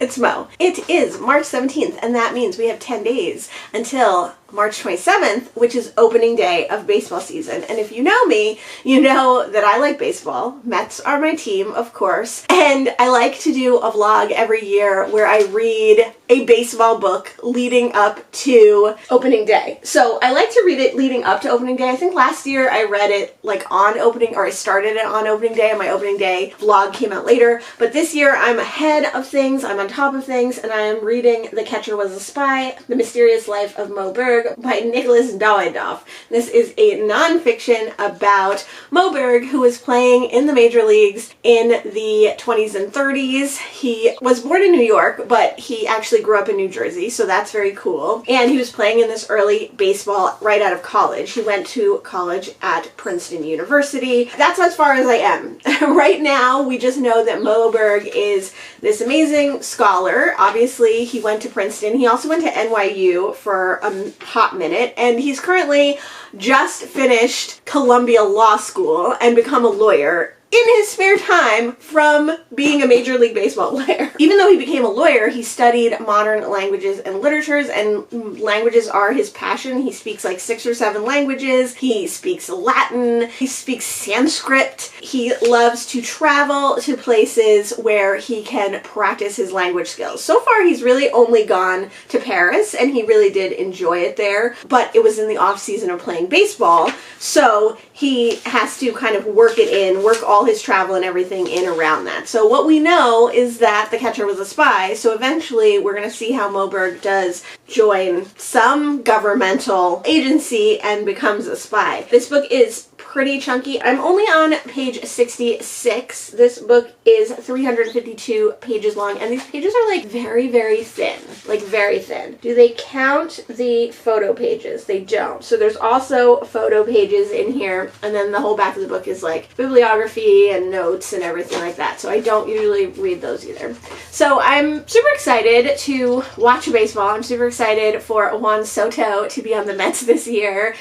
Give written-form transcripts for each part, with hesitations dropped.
It's Mo. It is March 17th, and that means we have 10 days until March 27th, which is opening day of baseball season. And if you know me, you know that I like baseball. Mets are my team, of course. And I like to do a vlog every year where I read a baseball book leading up to opening day. So I like to read it leading up to opening day. I think last year I read it like on opening, or I started it on opening day, and my opening day vlog came out later. But this year I'm ahead of things, I'm on top of things, and I am reading The Catcher Was a Spy, The Mysterious Life of Mo Berg by Nicholas Dawidoff. This is a nonfiction about Mo Berg, who was playing in the major leagues in the 20s and 30s. He was born in New York, but he actually grew up in New Jersey, so that's very cool. And he was playing in this early baseball right out of college. He went to college at Princeton University. That's as far as I am. Right now, we just know that Mo Berg is this amazing scholar. Obviously, he went to Princeton. He also went to NYU for a hot minute, and he's currently just finished Columbia Law School and become a lawyer in his spare time from being a Major League Baseball player. Even though he became a lawyer, he studied modern languages and literatures, and languages are his passion. He speaks like 6 or 7 languages. He speaks Latin. He speaks Sanskrit. He loves to travel to places where he can practice his language skills. So far, he's really only gone to Paris, and he really did enjoy it there, but it was in the off season of playing baseball, so he has to kind of work it in, work all his travel and everything in around that. So what we know is that The Catcher Was a Spy, so eventually we're going to see how Mo Berg does join some governmental agency and becomes a spy. This book is pretty chunky. I'm only on page 66. This book is 352 pages long, and these pages are like very, very thin. Like very thin. Do they count the photo pages? They don't. So there's also photo pages in here, and then the whole back of the book is like bibliography and notes and everything like that. So I don't usually read those either. So I'm super excited to watch baseball. I'm super excited for Juan Soto to be on the Mets this year.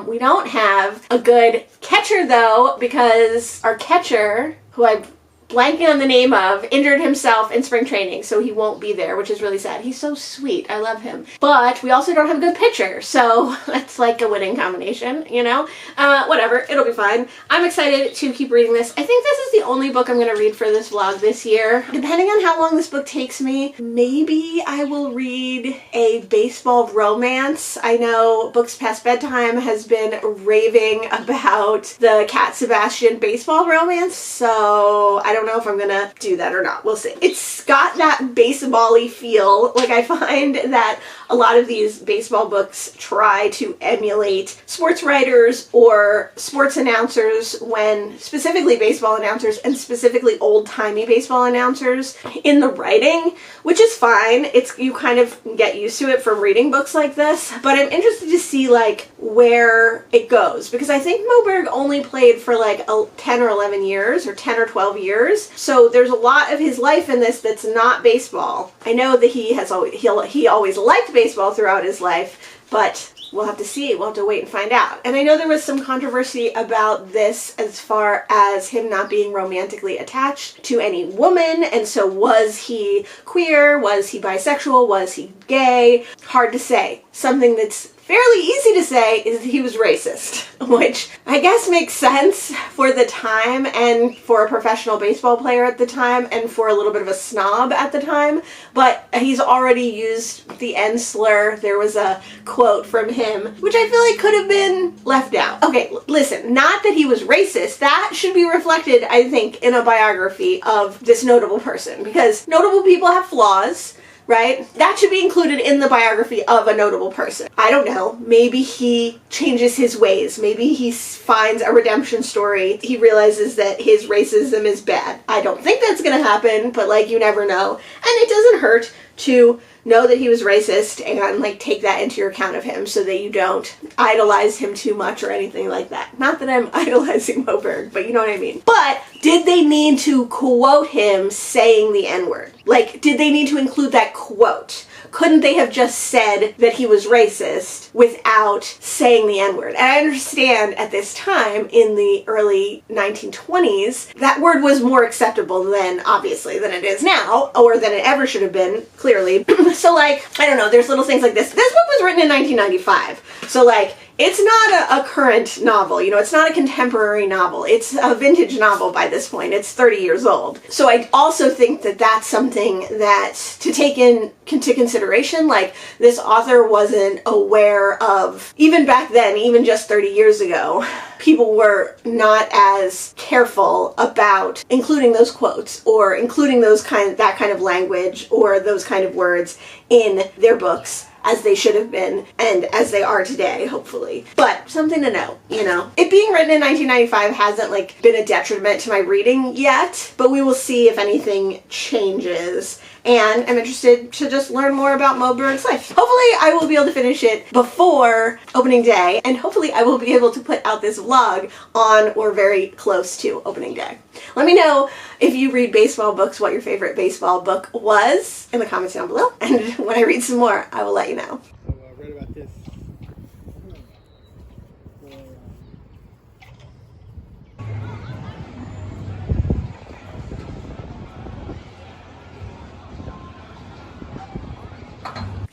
We don't have a good catcher though, because our catcher, who I'm blanking on the name of, injured himself in spring training, so he won't be there, which is really sad. He's so sweet. I love him. But we also don't have a good pitcher, so that's like a winning combination, you know? Whatever. It'll be fine. I'm excited to keep reading this. I think this is the only book I'm going to read for this vlog this year. Depending on how long this book takes me, maybe I will read a baseball romance. I know Books Past Bedtime has been raving about the Cat Sebastian baseball romance, so I don't know if I'm gonna do that or not. We'll see. It's got that baseball-y feel. Like, I find that a lot of these baseball books try to emulate sports writers or sports announcers, when specifically baseball announcers and specifically old-timey baseball announcers in the writing, which is fine. You kind of get used to it from reading books like this, but I'm interested to see like where it goes, because I think Mo Berg only played for like 10 or 11 years or 10 or 12 years. So there's a lot of his life in this that's not baseball. I know that he always liked baseball throughout his life, but we'll have to see. We'll have to wait and find out. And I know there was some controversy about this as far as him not being romantically attached to any woman. And so was he queer? Was he bisexual? Was he gay? Hard to say. Something that's fairly easy to say is he was racist, which I guess makes sense for the time and for a professional baseball player at the time and for a little bit of a snob at the time, but he's already used the N slur. There was a quote from him, which I feel like could have been left out. Okay, listen, not that he was racist. That should be reflected, I think, in a biography of this notable person, because notable people have flaws, right? That should be included in the biography of a notable person. I don't know. Maybe he changes his ways. Maybe he finds a redemption story. He realizes that his racism is bad. I don't think that's gonna happen, but like, you never know. And it doesn't hurt to know that he was racist and like take that into your account of him, so that you don't idolize him too much or anything like that. Not that I'm idolizing Mo Berg, but you know what I mean. But did they need to quote him saying the N-word? Like, did they need to include that quote? couldn't they have just said that he was racist without saying the N-word? And I understand at this time in the early 1920s, that word was more acceptable than, obviously, than it is now, or than it ever should have been, clearly. So, like, I don't know, there's little things like this. This book was written in 1995. So, like, it's not a current novel, you know, it's not a contemporary novel. It's a vintage novel by this point. It's 30 years old. So I also think that that's something that to take into consideration, like this author wasn't aware of, even back then, even just 30 years ago, people were not as careful about including those quotes or including that kind of language or those kind of words in their books as they should have been and as they are today, hopefully. But something to know, you know. It being written in 1995 hasn't like been a detriment to my reading yet, but we will see if anything changes. And I'm interested to just learn more about Moe Berg's life. Hopefully I will be able to finish it before opening day, and hopefully I will be able to put out this vlog on or very close to opening day. Let me know if you read baseball books, what your favorite baseball book was in the comments down below. And when I read some more, I will let you know. So I read about this.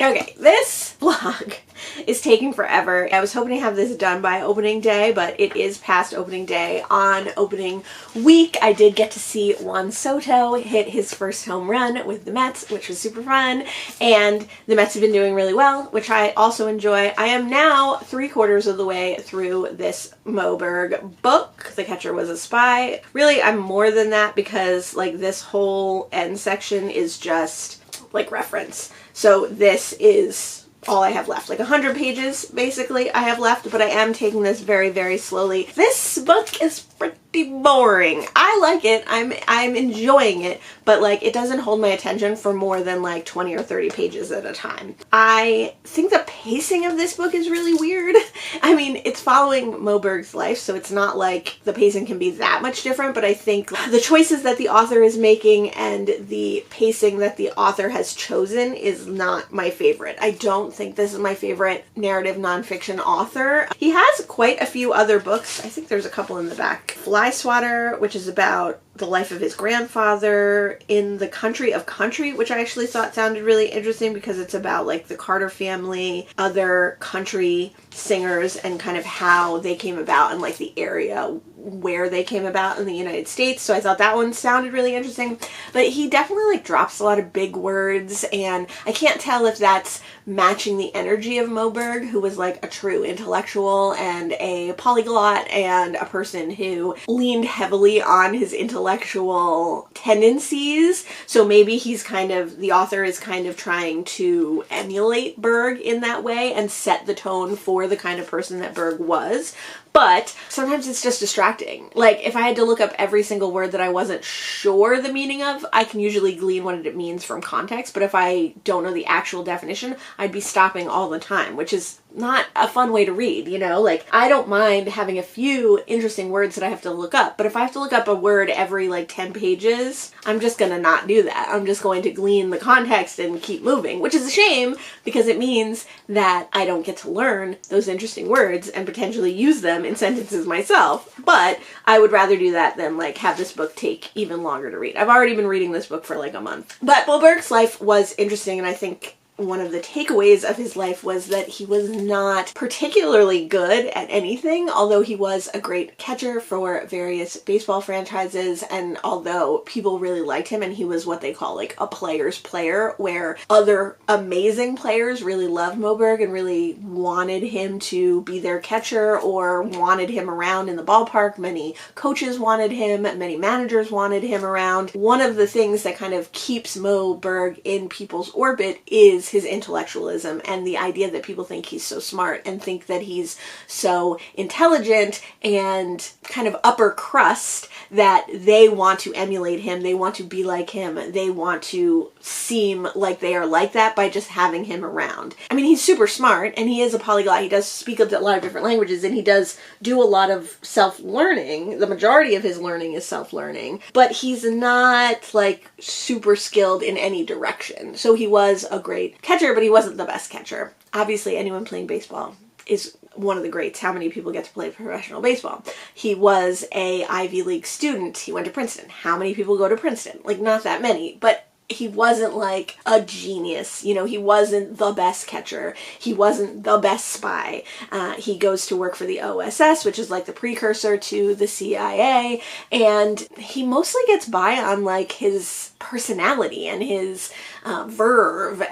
Okay, this vlog is taking forever. I was hoping to have this done by opening day, but it is past opening day. On opening week, I did get to see Juan Soto hit his first home run with the Mets, which was super fun, and the Mets have been doing really well, which I also enjoy. I am now 3/4 of the way through this Moe Berg book. The Catcher Was a Spy. Really, I'm more than that because like this whole end section is just like reference. So this is all I have left. Like 100 pages, basically, I have left, but I am taking this very, very slowly. This book is pretty boring. I like it. I'm enjoying it, but like it doesn't hold my attention for more than like 20 or 30 pages at a time. I think the pacing of this book is really weird. I mean, it's following Moe Berg's life, so it's not like the pacing can be that much different, but I think the choices that the author is making and the pacing that the author has chosen is not my favorite. I don't think this is my favorite narrative nonfiction author. He has quite a few other books. I think there's a couple in the back. Fly Swatter, which is about the life of his grandfather. In the Country of Country, which I actually thought sounded really interesting because it's about like the Carter family, other country singers, and kind of how they came about and like the area where they came about in the United States. So I thought that one sounded really interesting. But he definitely like drops a lot of big words, and I can't tell if that's matching the energy of Moe Berg, who was like a true intellectual and a polyglot and a person who leaned heavily on his intellectual tendencies. So maybe the author is kind of trying to emulate Berg in that way and set the tone for the kind of person that Berg was. But sometimes it's just distracting. Like, if I had to look up every single word that I wasn't sure the meaning of, I can usually glean what it means from context. But if I don't know the actual definition, I'd be stopping all the time, which is not a fun way to read, you know? Like, I don't mind having a few interesting words that I have to look up, but if I have to look up a word every like 10 pages, I'm just gonna not do that. I'm just going to glean the context and keep moving, which is a shame because it means that I don't get to learn those interesting words and potentially use them in sentences myself. But I would rather do that than like have this book take even longer to read. I've already been reading this book for like a month. But Moe Berg's life was interesting, and I think one of the takeaways of his life was that he was not particularly good at anything, although he was a great catcher for various baseball franchises, and although people really liked him and he was what they call like a player's player, where other amazing players really loved Moe Berg and really wanted him to be their catcher or wanted him around in the ballpark. Many coaches wanted him, many managers wanted him around. One of the things that kind of keeps Moe Berg in people's orbit is his intellectualism and the idea that people think he's so smart and think that he's so intelligent and kind of upper crust that they want to emulate him, they want to be like him, they want to seem like they are like that by just having him around. I mean, he's super smart and he is a polyglot. He does speak a lot of different languages and he does do a lot of self-learning. The majority of his learning is self-learning, but he's not like super skilled in any direction. So he was a great catcher, but he wasn't the best catcher. Obviously, anyone playing baseball is one of the greats. How many people get to play professional baseball? He was a Ivy League student. He went to Princeton. How many people go to Princeton? Like, not that many, but he wasn't like a genius. You know, he wasn't the best catcher. He wasn't the best spy. He goes to work for the OSS, which is like the precursor to the CIA, and he mostly gets by on like his personality and his verve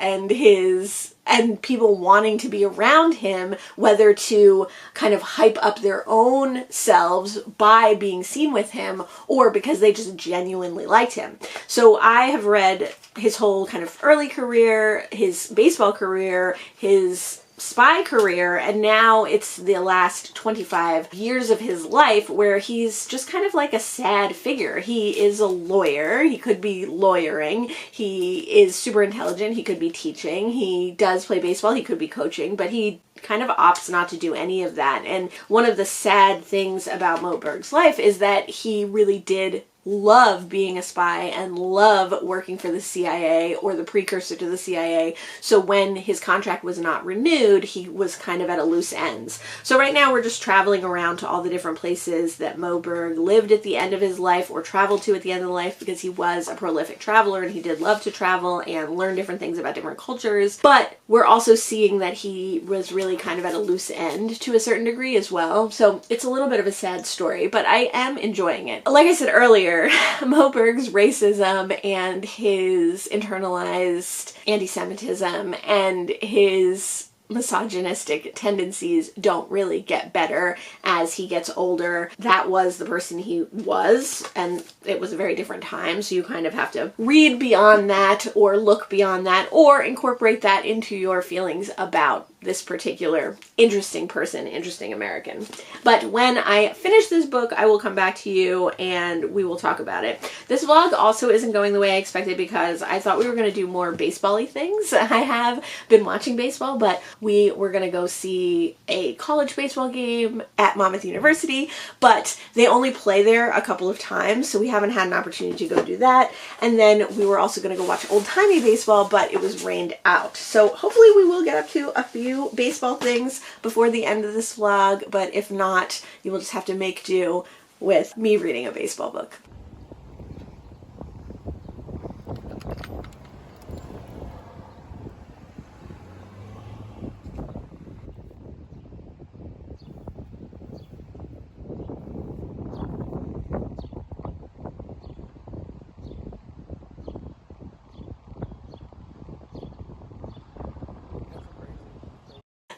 and people wanting to be around him, whether to kind of hype up their own selves by being seen with him or because they just genuinely liked him. So I have read his whole kind of early career, his baseball career, his spy career, and now it's the last 25 years of his life where he's just kind of like a sad figure. He is a lawyer. He could be lawyering. He is super intelligent. He could be teaching. He does play baseball. He could be coaching, but he kind of opts not to do any of that. And one of the sad things about Moberg's life is that he really did love being a spy and love working for the CIA or the precursor to the CIA. So when his contract was not renewed, he was kind of at a loose ends. So right now we're just traveling around to all the different places that Moberg lived at the end of his life or traveled to at the end of the life, because he was a prolific traveler and he did love to travel and learn different things about different cultures. But we're also seeing that he was really kind of at a loose end to a certain degree as well. So it's a little bit of a sad story, but I am enjoying it. Like I said earlier, Moberg's racism and his internalized anti-Semitism and his misogynistic tendencies don't really get better as he gets older. That was the person he was, and it was a very different time, so you kind of have to read beyond that or look beyond that or incorporate that into your feelings about this particular interesting person, interesting American. But when I finish this book, I will come back to you and we will talk about it. This vlog also isn't going the way I expected because I thought we were going to do more baseball-y things. I have been watching baseball, but we were going to go see a college baseball game at Monmouth University, but they only play there a couple of times, so we haven't had an opportunity to go do that. And then we were also going to go watch old-timey baseball, but it was rained out. So hopefully we will get up to a few baseball things before the end of this vlog, but if not, you will just have to make do with me reading a baseball book.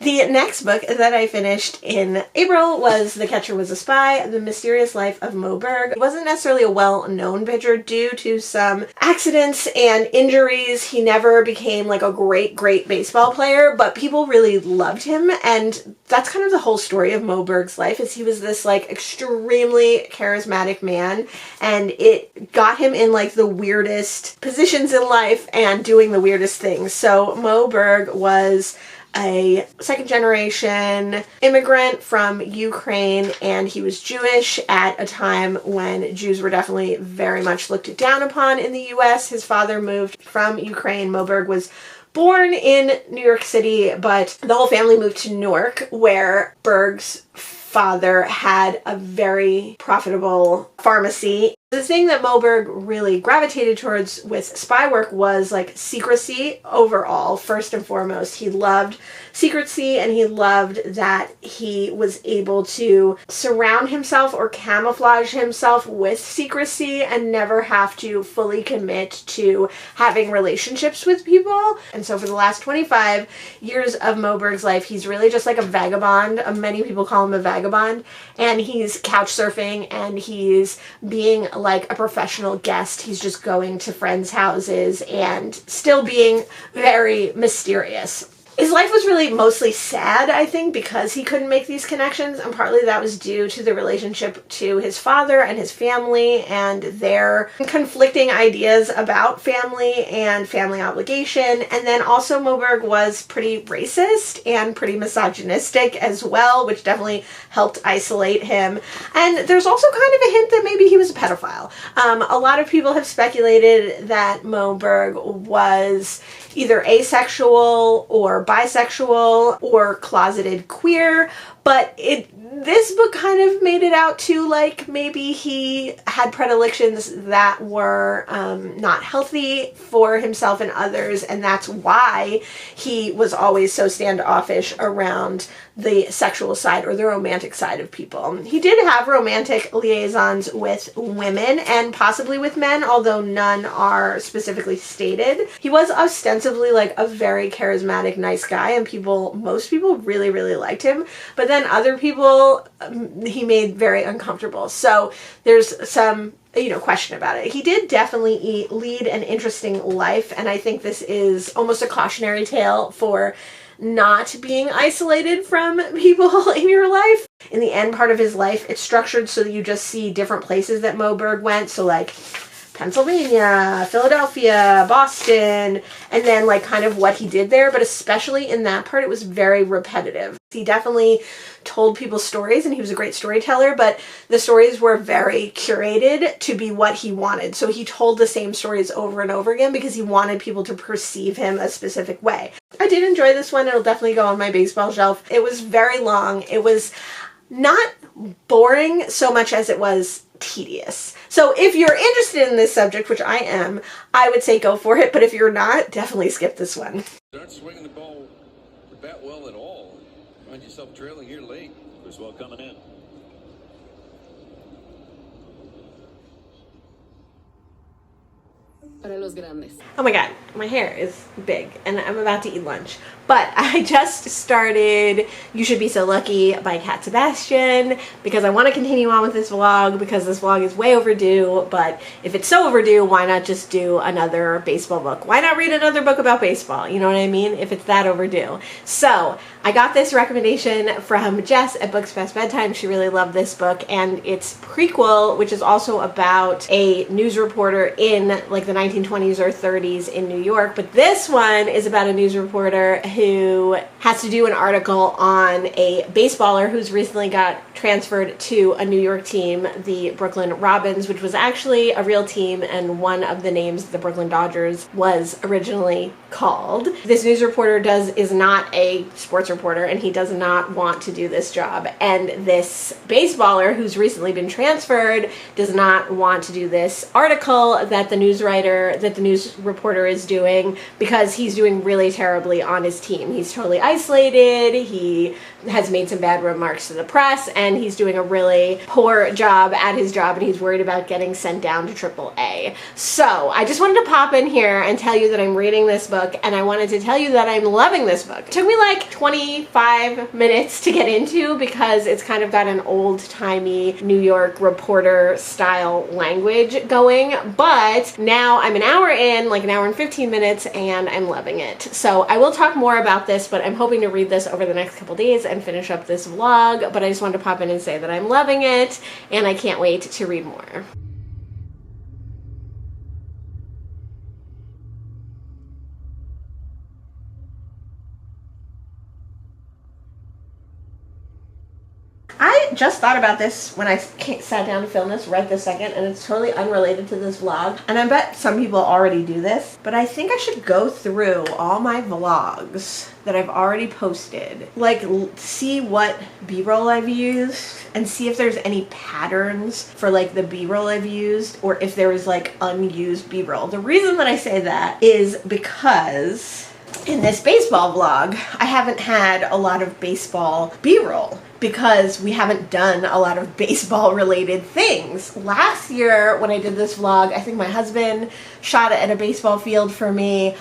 The next book that I finished in April was The Catcher Was a Spy, The Mysterious Life of Moberg. He wasn't necessarily a well-known pitcher due to some accidents and injuries. He never became like a great baseball player, but people really loved him, and that's kind of the whole story of Moberg's life, is he was this like extremely charismatic man, and it got him in like the weirdest positions in life and doing the weirdest things. So Moberg was a second-generation immigrant from Ukraine, and he was Jewish at a time when Jews were definitely very much looked down upon in the U.S. His father moved from Ukraine. Moberg was born in New York City, but the whole family moved to Newark, where Berg's father had a very profitable pharmacy. The thing that Moberg really gravitated towards with spy work was like secrecy overall. First and foremost, he loved secrecy, and he loved that he was able to surround himself or camouflage himself with secrecy and never have to fully commit to having relationships with people. And so for the last 25 years of Moberg's life, he's really just like a vagabond. Many people call him a vagabond, and he's couch surfing and he's being like a professional guest. He's just going to friends' houses and still being very mysterious. His life was really mostly sad, I think, because he couldn't make these connections, and partly that was due to the relationship to his father and his family and their conflicting ideas about family and family obligation. And then also Moberg was pretty racist and pretty misogynistic as well, which definitely helped isolate him. And there's also kind of a hint that maybe he was a pedophile. A lot of people have speculated that Moberg was either asexual or bisexual or closeted queer, but this book kind of made it out to like maybe he had predilections that were not healthy for himself and others, and that's why he was always so standoffish around the sexual side or the romantic side of people. He did have romantic liaisons with women and possibly with men, although none are specifically stated. He was ostensibly like a very charismatic, nice guy, and most people really, really liked him, but then other people he made very uncomfortable. So there's some question about it. He did definitely lead an interesting life, and I think this is almost a cautionary tale for not being isolated from people in your life. In the end part of his life, it's structured so that you just see different places that Moberg went. So like Pennsylvania, Philadelphia, Boston, and then like kind of what he did there. But especially in that part, it was very repetitive. He definitely told people stories, and he was a great storyteller, but the stories were very curated to be what he wanted. So he told the same stories over and over again because he wanted people to perceive him a specific way. I did enjoy this one. It'll definitely go on my baseball shelf. It was very long. It was not boring so much as it was tedious. So if you're interested in this subject, which I am, I would say go for it. But if you're not, definitely skip this one. Start swinging the ball to bat well at all. Find yourself trailing here late. Well coming in. Oh my god, my hair is big and I'm about to eat lunch. But I just started You Should Be So Lucky by Cat Sebastian because I want to continue on with this vlog because this vlog is way overdue. But if it's so overdue, why not just do another baseball book? Why not read another book about baseball? You know what I mean? If it's that overdue. So I got this recommendation from Jess at Books Past Bedtime. She really loved this book, and it's prequel, which is also about a news reporter in like the 1920s or 30s in New York. But this one is about a news reporter who has to do an article on a baseballer who's recently got transferred to a New York team, the Brooklyn Robins, which was actually a real team and one of the names the Brooklyn Dodgers was originally called. This news reporter is not a sports reporter, and he does not want to do this job. And this baseballer who's recently been transferred does not want to do this article that the news reporter is doing because he's doing really terribly on his team. He's totally isolated, he has made some bad remarks to the press, and he's doing a really poor job at his job, and he's worried about getting sent down to AAA. So I just wanted to pop in here and tell you that I'm reading this book, and I wanted to tell you that I'm loving this book. It took me like 25 minutes to get into because it's kind of got an old-timey New York reporter style language going, but now I'm an hour in, like an hour and 15 minutes, and I'm loving it. So I will talk more about this, but I'm hoping to read this over the next couple days and finish up this vlog, but I just wanted to pop in and say that I'm loving it, and I can't wait to read more. I just thought about this when I sat down to film this right this second, and it's totally unrelated to this vlog, and I bet some people already do this, but I think I should go through all my vlogs that I've already posted, like see what b-roll I've used and see if there's any patterns for like the b-roll I've used, or if there is like unused b-roll. The reason that I say that is because in this baseball vlog, I haven't had a lot of baseball b-roll because we haven't done a lot of baseball related things. Last year when I did this vlog, I think my husband shot it at a baseball field for me.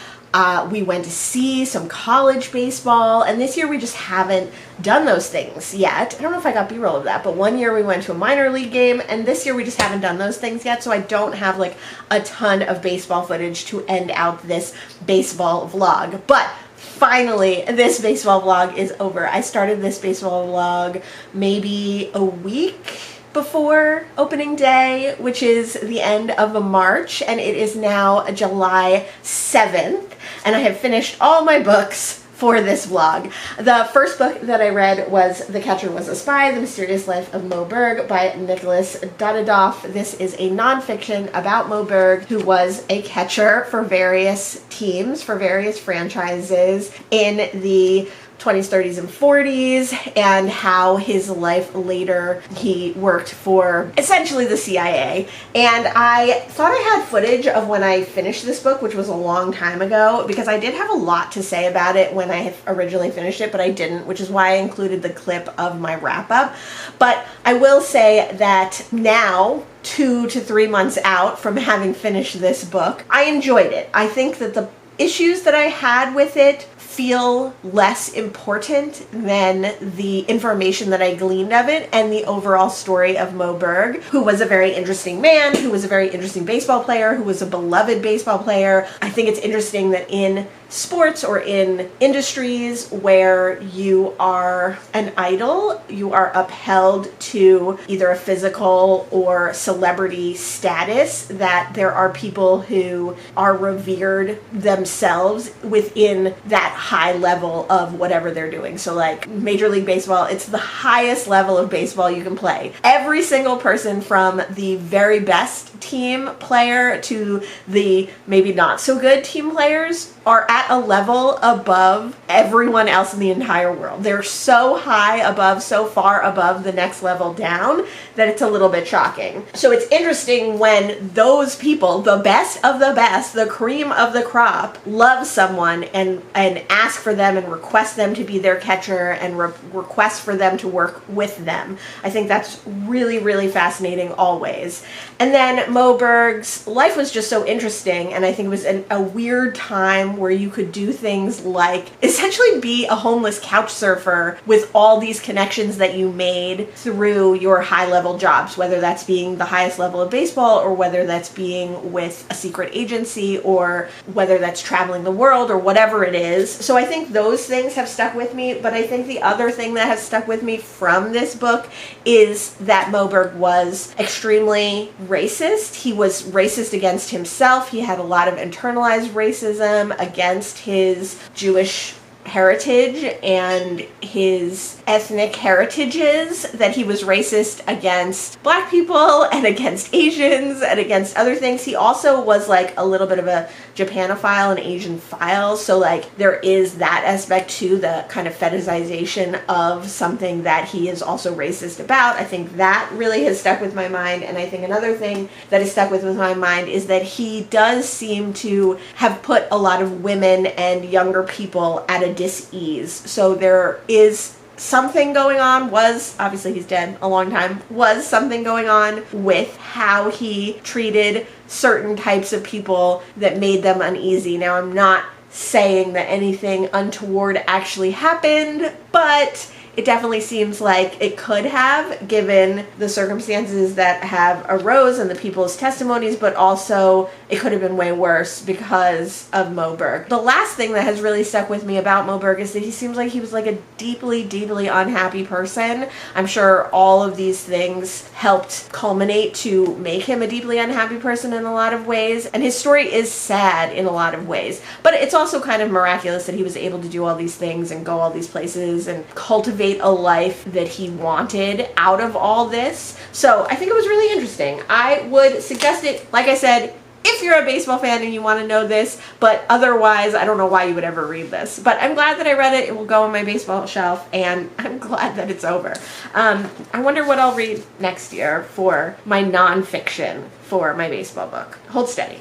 We went to see some college baseball, and this year we just haven't done those things yet. I don't know if I got b-roll of that, but one year we went to a minor league game, and this year we just haven't done those things yet, so I don't have like a ton of baseball footage to end out this baseball vlog. But Finally, this baseball vlog is over. I started this baseball vlog maybe a week before opening day, which is the end of March, and it is now July 7th, and I have finished all my books for this vlog. The first book that I read was The Catcher Was a Spy, The Mysterious Life of Moe Berg by Nicholas Davidoff. This is a nonfiction about Moe Berg, who was a catcher for various teams, for various franchises in the 20s, 30s, and 40s, and how his life later, he worked for essentially the CIA. And I thought I had footage of when I finished this book, which was a long time ago, because I did have a lot to say about it when I had originally finished it, but I didn't, which is why I included the clip of my wrap-up. But I will say that now, 2 to 3 months out from having finished this book, I enjoyed it. I think that the issues that I had with it feel less important than the information that I gleaned of it and the overall story of Moe Berg, who was a very interesting man, who was a very interesting baseball player, who was a beloved baseball player. I think it's interesting that in sports or in industries where you are an idol, you are upheld to either a physical or celebrity status, that there are people who are revered themselves within that high level of whatever they're doing. So like Major League Baseball, it's the highest level of baseball you can play. Every single person from the very best team player to the maybe not so good team players are at a level above everyone else in the entire world. They're so high above, so far above the next level down, that it's a little bit shocking. So it's interesting when those people, the best of the best, the cream of the crop, love someone and ask for them and request them to be their catcher and request for them to work with them. I think that's really, really fascinating always. And then Moe Berg's life was just so interesting, and I think it was a weird time where you could do things like essentially be a homeless couch surfer with all these connections that you made through your high level jobs, whether that's being the highest level of baseball or whether that's being with a secret agency or whether that's traveling the world or whatever it is. So I think those things have stuck with me, but I think the other thing that has stuck with me from this book is that Moe Berg was extremely racist. He was racist against himself. He had a lot of internalized racism against his Jewish heritage and his ethnic heritages, that he was racist against Black people and against Asians and against other things. He also was like a little bit of a Japanophile and Asian file, so like there is that aspect too, the kind of fetishization of something that he is also racist about. I think that really has stuck with my mind, and I think another thing that has stuck with my mind is that he does seem to have put a lot of women and younger people at a dis-ease. So there is something going on, was, obviously he's dead a long time, was something going on with how he treated certain types of people that made them uneasy. Now, I'm not saying that anything untoward actually happened, but it definitely seems like it could have, given the circumstances that have arose and the people's testimonies, but also it could have been way worse because of Moe Berg. The last thing that has really stuck with me about Moe Berg is that he seems like he was like a deeply, deeply unhappy person. I'm sure all of these things helped culminate to make him a deeply unhappy person in a lot of ways, and his story is sad in a lot of ways, but it's also kind of miraculous that he was able to do all these things and go all these places and cultivate a life that he wanted out of all this. So I think it was really interesting. I would suggest it, like I said, if you're a baseball fan and you want to know this, but otherwise I don't know why you would ever read this. But I'm glad that I read it. It will go on my baseball shelf, and I'm glad that it's over. I wonder what I'll read next year for my nonfiction for my baseball book. Hold steady.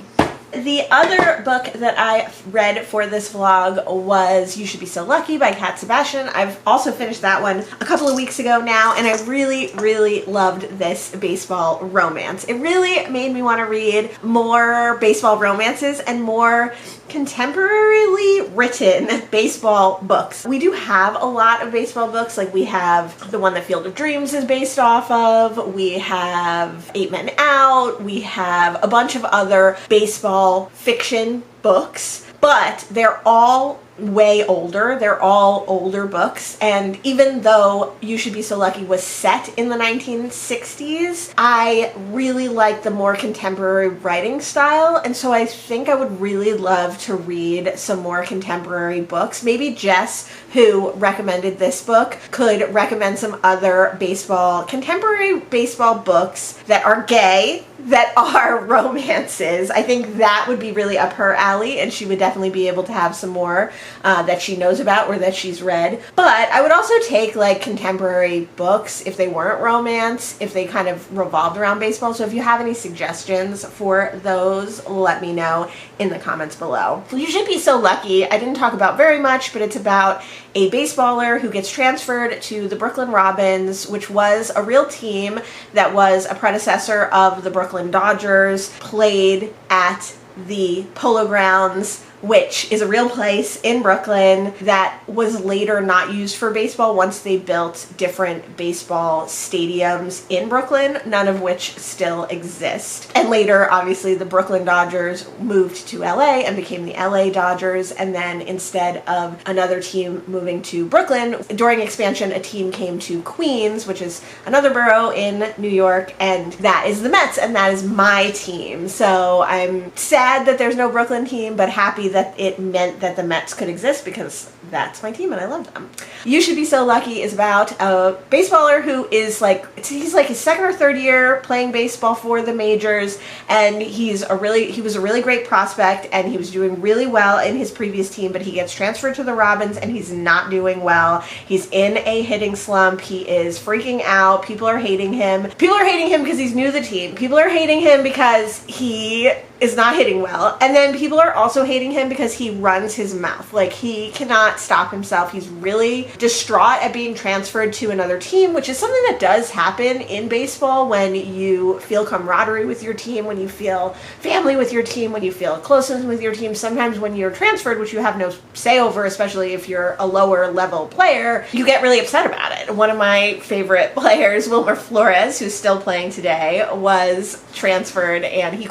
The other book that I read for this vlog was You Should Be So Lucky by Cat Sebastian. I've also finished that one a couple of weeks ago now, and I really, really loved this baseball romance. It really made me want to read more baseball romances and more contemporarily written baseball books. We do have a lot of baseball books. Like, we have the one that Field of Dreams is based off of. We have 8 Men Out. We have a bunch of other baseball fiction books, but they're all way older. They're all older books, and even though You Should Be So Lucky was set in the 1960s, I really like the more contemporary writing style, and so I think I would really love to read some more contemporary books. Maybe Jess, who recommended this book, could recommend some other contemporary baseball books that are gay, that are romances. I think that would be really up her alley, and she would definitely be able to have some more that she knows about or that she's read. But I would also take like contemporary books if they weren't romance, if they kind of revolved around baseball. So if you have any suggestions for those, let me know in the comments below. You Should Be So Lucky, I didn't talk about very much, but it's about a baseballer who gets transferred to the Brooklyn Robins, which was a real team that was a predecessor of the Brooklyn Dodgers, played at the Polo Grounds, which is a real place in Brooklyn that was later not used for baseball once they built different baseball stadiums in Brooklyn, none of which still exist. And later, obviously, the Brooklyn Dodgers moved to LA and became the LA Dodgers, and then instead of another team moving to Brooklyn, during expansion, a team came to Queens, which is another borough in New York, and that is the Mets, and that is my team. So I'm sad that there's no Brooklyn team, but happy that it meant that the Mets could exist because that's my team and I love them. You Should Be So Lucky is about a baseballer who is he's like his second or third year playing baseball for the majors, and he was a really great prospect, and he was doing really well in his previous team, but he gets transferred to the Robins and he's not doing well. He's in a hitting slump. He is freaking out. People are hating him. People are hating him because he's new to the team. People are hating him because he is not hitting well. And then people are also hating him because he runs his mouth. Like, he cannot stop himself. He's really distraught at being transferred to another team, which is something that does happen in baseball when you feel camaraderie with your team, when you feel family with your team, when you feel closeness with your team. Sometimes when you're transferred, which you have no say over, especially if you're a lower level player, you get really upset about it. One of my favorite players, Wilmer Flores, who's still playing today, was transferred, and he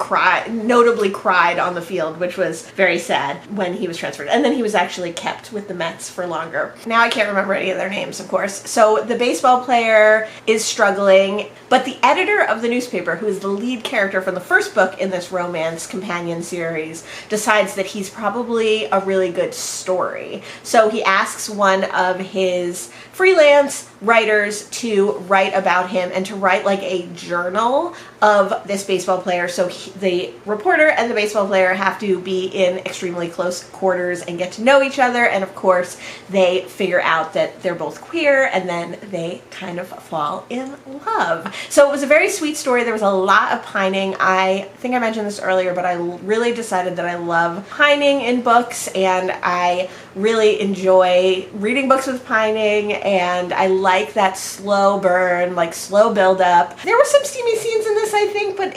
notably cried on the field, which was very sad when he was transferred. And then he was actually kept with the Mets for longer. Now I can't remember any of their names, of course. So the baseball player is struggling, but the editor of the newspaper, who is the lead character from the first book in this romance companion series, decides that he's probably a really good story. So he asks one of his freelance writers to write about him and to write like a journal of this baseball player. So the reporter and the baseball player have to be in extremely close quarters and get to know each other, and of course they figure out that they're both queer, and then they kind of fall in love. So it was a very sweet story. There was a lot of pining. I think I mentioned this earlier, but I really decided that I love pining in books, and I really enjoy reading books with pining, and I like that slow burn, like slow build up. There were some steamy scenes in this, I think, but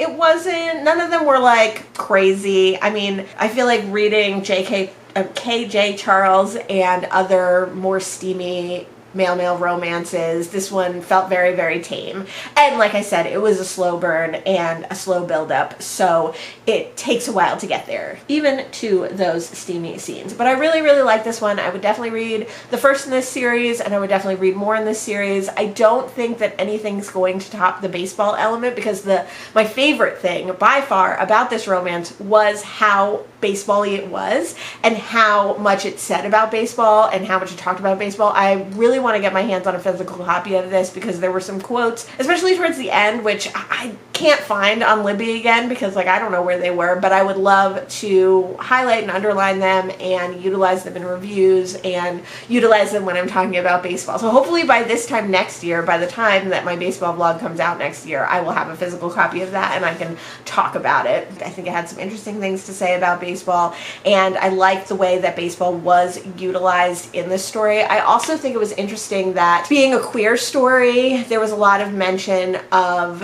none of them were like crazy. I mean, I feel like reading KJ Charles and other more steamy male romances, this one felt very, very tame. And like I said, it was a slow burn and a slow build up, so it takes a while to get there, even to those steamy scenes. But I really, really like this one. I would definitely read the first in this series, and I would definitely read more in this series. I don't think that anything's going to top the baseball element, because my favorite thing by far about this romance was how baseball-y it was, and how much it said about baseball, and how much it talked about baseball. I really want to get my hands on a physical copy of this, because there were some quotes, especially towards the end, which I can't find on Libby again, because I don't know where they were, but I would love to highlight and underline them and utilize them in reviews and utilize them when I'm talking about baseball. So hopefully by this time next year, by the time that my baseball vlog comes out next year, I will have a physical copy of that and I can talk about it. I think it had some interesting things to say about baseball, and I liked the way that baseball was utilized in this story. I also think it was interesting that, being a queer story, there was a lot of mention of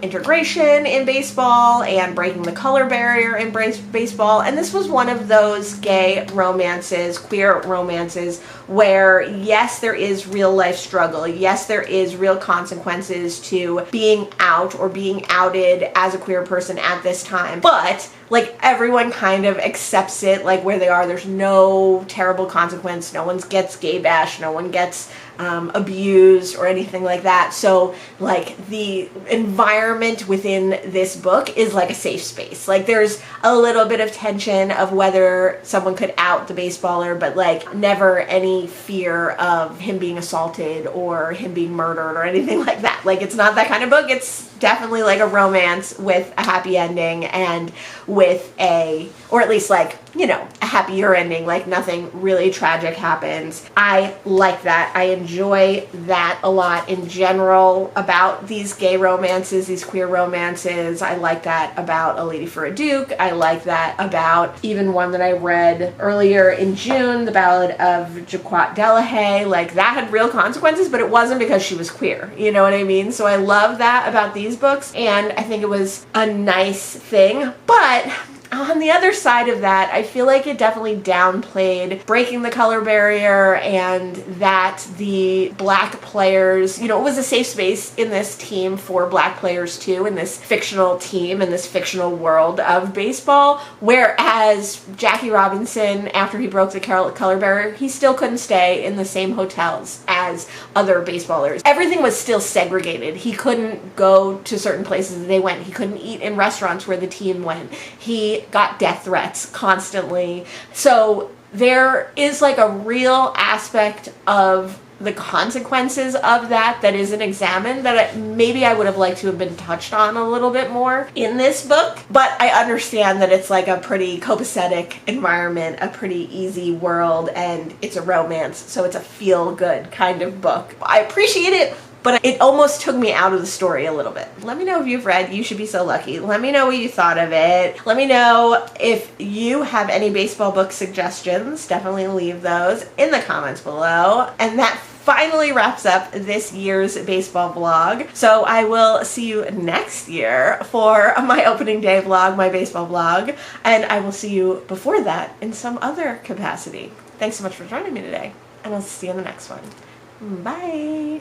integration in baseball and breaking the color barrier in baseball, and this was one of those gay romances, queer romances, where yes, there is real life struggle, yes, there is real consequences to being out or being outed as a queer person at this time, but like everyone kind of accepts it like where they are. There's no terrible consequence. No one gets gay bashed. No one gets abused or anything like that. So like the environment within this book is like a safe space. Like there's a little bit of tension of whether someone could out the baseballer, but like never any fear of him being assaulted or him being murdered or anything like that. Like it's not that kind of book. It's definitely like a romance with a happy ending and with or at least like, you know, a happier ending, like nothing really tragic happens. I like that. I enjoy that a lot in general about these gay romances, these queer romances. I like that about A Lady for a Duke. I like that about even one that I read earlier in June, The Ballad of Jaquat Delahaye. Like that had real consequences, but it wasn't because she was queer. You know what I mean? So I love that about these books, and I think it was a nice thing. But on the other side of that, I feel like it definitely downplayed breaking the color barrier and that the black players, you know, it was a safe space in this team for black players too, in this fictional team, in this fictional world of baseball, whereas Jackie Robinson, after he broke the color barrier, he still couldn't stay in the same hotels as other baseballers. Everything was still segregated. He couldn't go to certain places that they went. He couldn't eat in restaurants where the team went. He got death threats constantly. So there is like a real aspect of the consequences of that isn't examined, that maybe I would have liked to have been touched on a little bit more in this book. But I understand that it's like a pretty copacetic environment, a pretty easy world, and it's a romance, so it's a feel-good kind of book. I appreciate it, but it almost took me out of the story a little bit. Let me know if you've read You Should Be So Lucky. Let me know what you thought of it. Let me know if you have any baseball book suggestions. Definitely leave those in the comments below. And that finally wraps up this year's baseball vlog. So I will see you next year for my opening day vlog, my baseball vlog. And I will see you before that in some other capacity. Thanks so much for joining me today. And I'll see you in the next one. Bye.